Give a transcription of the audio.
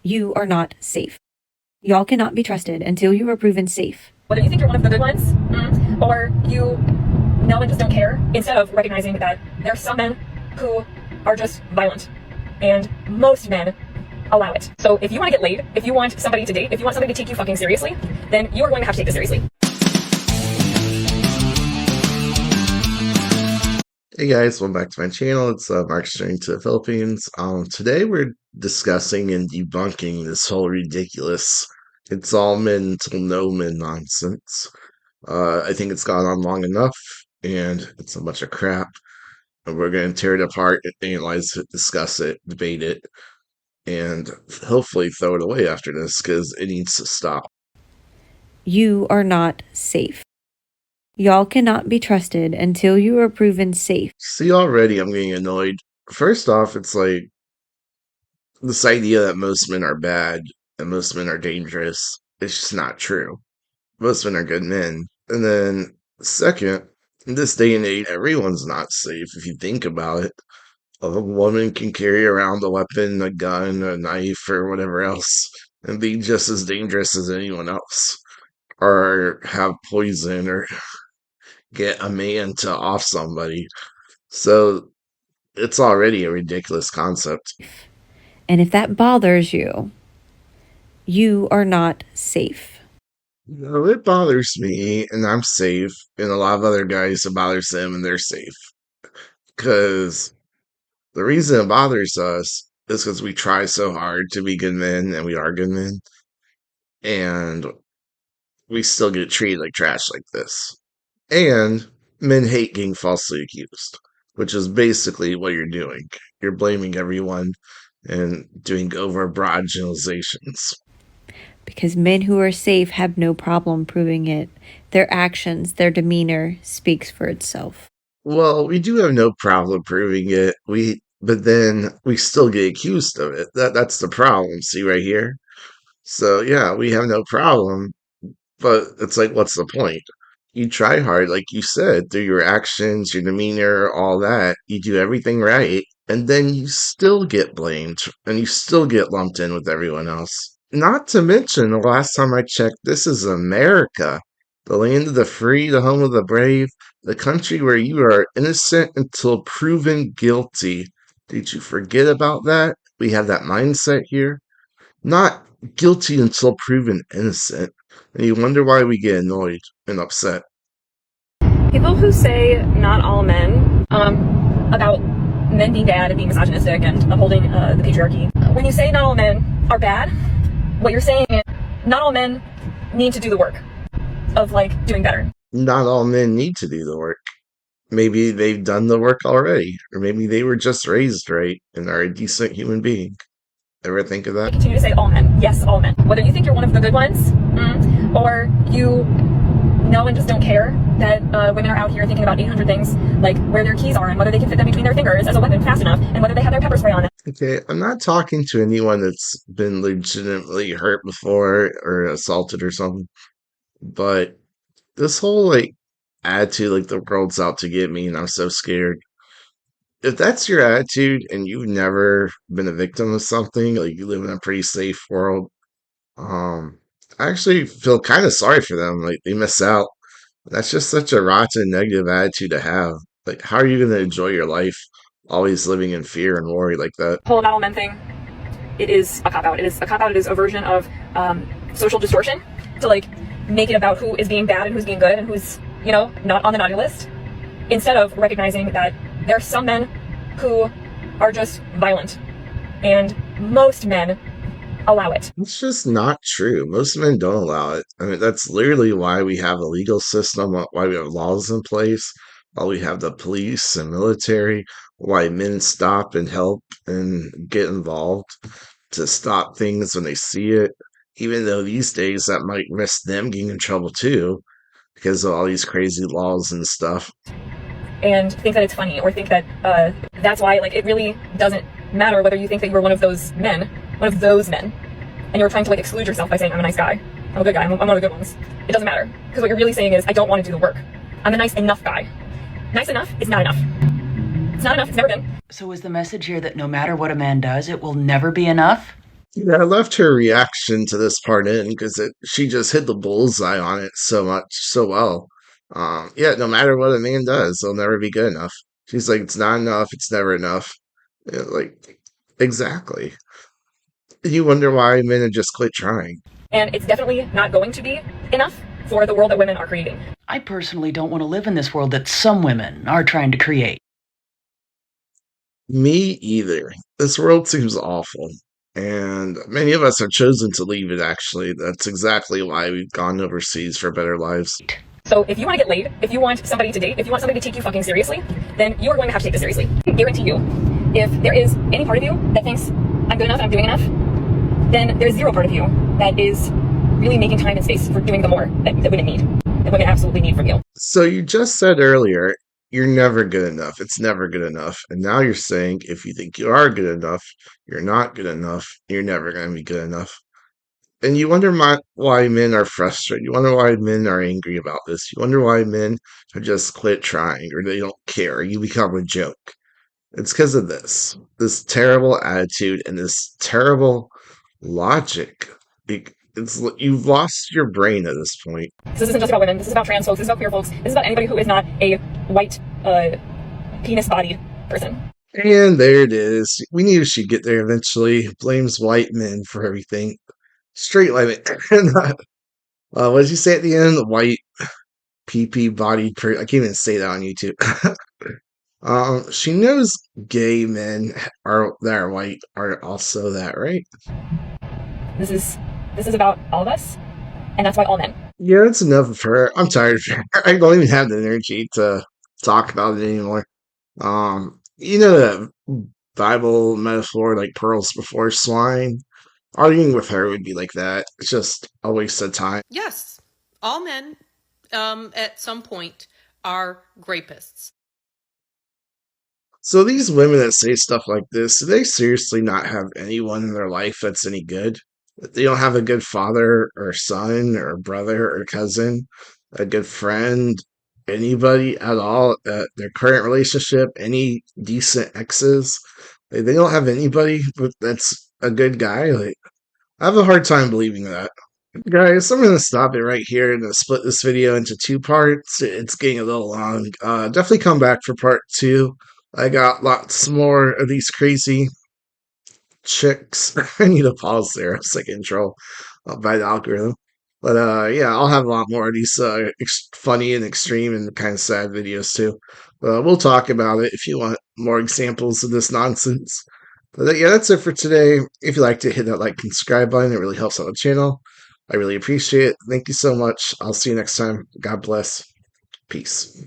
You are not safe. Y'all cannot be trusted until you are proven safe. Whether you think you're one of the good ones, or you know and just don't care, instead of recognizing that there are some men who are just violent, and most men allow it. So if you want to get laid, if you want somebody to date, if you want somebody to take you fucking seriously, then you are going to have to take this seriously. Hey guys, welcome back to my channel. It's Mark's Journey to the Philippines. Today we're discussing and debunking this whole ridiculous "it's all men till no men" nonsense. I think it's gone on long enough, and it's a bunch of crap. And we're going to tear it apart, analyze it, discuss it, debate it, and hopefully throw it away after this because it needs to stop. You are not safe. Y'all cannot be trusted until you are proven safe. See, already I'm getting annoyed. First off, it's like this idea that most men are bad and most men are dangerous. It's just not true. Most men are good men. And then, second, in this day and age, everyone's not safe if you think about it. A woman can carry around a weapon, a gun, a knife, or whatever else, and be just as dangerous as anyone else. Or have poison, or get a man to off somebody. So it's already a ridiculous concept. And if that bothers you, you are not safe. No, it bothers me, and I'm safe, and a lot of other guys, it bothers them, and they're safe. Because the reason it bothers us is because we try so hard to be good men, and we are good men, and we still get treated like trash like this. And men hate getting falsely accused, which is basically what you're doing. You're blaming everyone and doing overbroad generalizations. Because men who are safe have no problem proving it. Their actions, their demeanor speaks for itself. Well, we do have no problem proving it. But then we still get accused of it. That's the problem. See right here. So yeah, we have no problem. But it's like, what's the point? You try hard, like you said, through your actions, your demeanor, all that. You do everything right, and then you still get blamed, and you still get lumped in with everyone else. Not to mention, the last time I checked, this is America, the land of the free, the home of the brave, the country where you are innocent until proven guilty. Did you forget about that? We have that mindset here. Not guilty until proven innocent. And you wonder why we get annoyed and upset. People who say not all men, about men being bad and being misogynistic and upholding the patriarchy. When you say not all men are bad, what you're saying is not all men need to do the work of like doing better. Not all men need to do the work. Maybe they've done the work already, or maybe they were just raised right and are a decent human being. Ever think of I that? continue to say all men. Yes, all men. Whether you think you're one of the good ones, or you know and just don't care that women are out here thinking about 800 things, like where their keys are and whether they can fit them between their fingers as a weapon fast enough, and whether they have their pepper spray on them. Okay, I'm not talking to anyone that's been legitimately hurt before or assaulted or something, but this whole like attitude, like the world's out to get me and I'm so scared. If that's your attitude and you've never been a victim of something, like you live in a pretty safe world, I actually feel kind of sorry for them. Like they miss out. That's just such a rotten, negative attitude to have. Like, how are you going to enjoy your life always living in fear and worry like that? Whole not all men thing, it is a cop-out. It is a cop-out. It is a version of social distortion to like make it about who is being bad and who's being good and who's, you know, not on the naughty list, instead of recognizing that there are some men who are just violent, and most men allow it. It's just not true. Most men don't allow it. I mean, that's literally why we have a legal system, why we have laws in place, why we have the police and military, why men stop and help and get involved to stop things when they see it. Even though these days that might risk them getting in trouble too, because of all these crazy laws and stuff. And think that it's funny, or think that that's why, like, it really doesn't matter whether you think that you were one of those men, and you're trying to like exclude yourself by saying I'm a nice guy, I'm a good guy, I'm one of the good ones. It doesn't matter, because what you're really saying is I don't want to do the work. I'm a nice enough guy. Nice enough is not enough. It's not enough. It's never been. So is the message here that no matter what a man does, it will never be enough? Yeah, I left her reaction to this part in because she just hit the bullseye on it so much, so well. Yeah, no matter what a man does, they'll never be good enough. She's like, it's not enough, it's never enough. Yeah, like, exactly. You wonder why men have just quit trying. And it's definitely not going to be enough for the world that women are creating. I personally don't want to live in this world that some women are trying to create. Me either. This world seems awful. And many of us have chosen to leave it, actually. That's exactly why we've gone overseas for better lives. So if you want to get laid, if you want somebody to date, if you want somebody to take you fucking seriously, then you are going to have to take this seriously. I guarantee you, if there is any part of you that thinks I'm good enough and I'm doing enough, then there's zero part of you that is really making time and space for doing the more that women need, that women absolutely need from you. So you just said earlier, you're never good enough. It's never good enough. And now you're saying if you think you are good enough, you're not good enough. You're never going to be good enough. And you wonder why men are frustrated. You wonder why men are angry about this. You wonder why men have just quit trying or they don't care. You become a joke. It's because of this terrible attitude and this terrible logic. You've lost your brain at this point. So this isn't just about women. This is about trans folks. This is about queer folks. This is about anybody who is not a white, penis-bodied person. And there it is. We knew she'd get there eventually. Blames white men for everything. Straight like it. What did you say at the end? White PP bodied I can't even say that on YouTube. She knows gay men are that are white are also that, right? This is about all of us, and that's why all men. Yeah, that's enough of her. I'm tired of her. I don't even have the energy to talk about it anymore. You know that Bible metaphor like pearls before swine? Arguing with her would be like that. It's just a waste of time. Yes, all men at some point are rapists. So these women that say stuff like this, do they seriously not have anyone in their life that's any good? They don't have a good father or son or brother or cousin, a good friend, anybody at all, their current relationship, any decent exes. They don't have anybody that's a good guy. Like, I have a hard time believing that. Guys, I'm gonna stop it right here and split this video into two parts. It's getting a little long. Definitely come back for part two. I got lots more of these crazy chicks. I need a pause there. It's like intro by the algorithm. But yeah, I'll have a lot more of these funny and extreme and kind of sad videos too. We'll talk about it if you want more examples of this nonsense. But yeah, that's it for today. If you like to hit that like and subscribe button, it really helps out the channel. I really appreciate it. Thank you so much. I'll see you next time. God bless. Peace.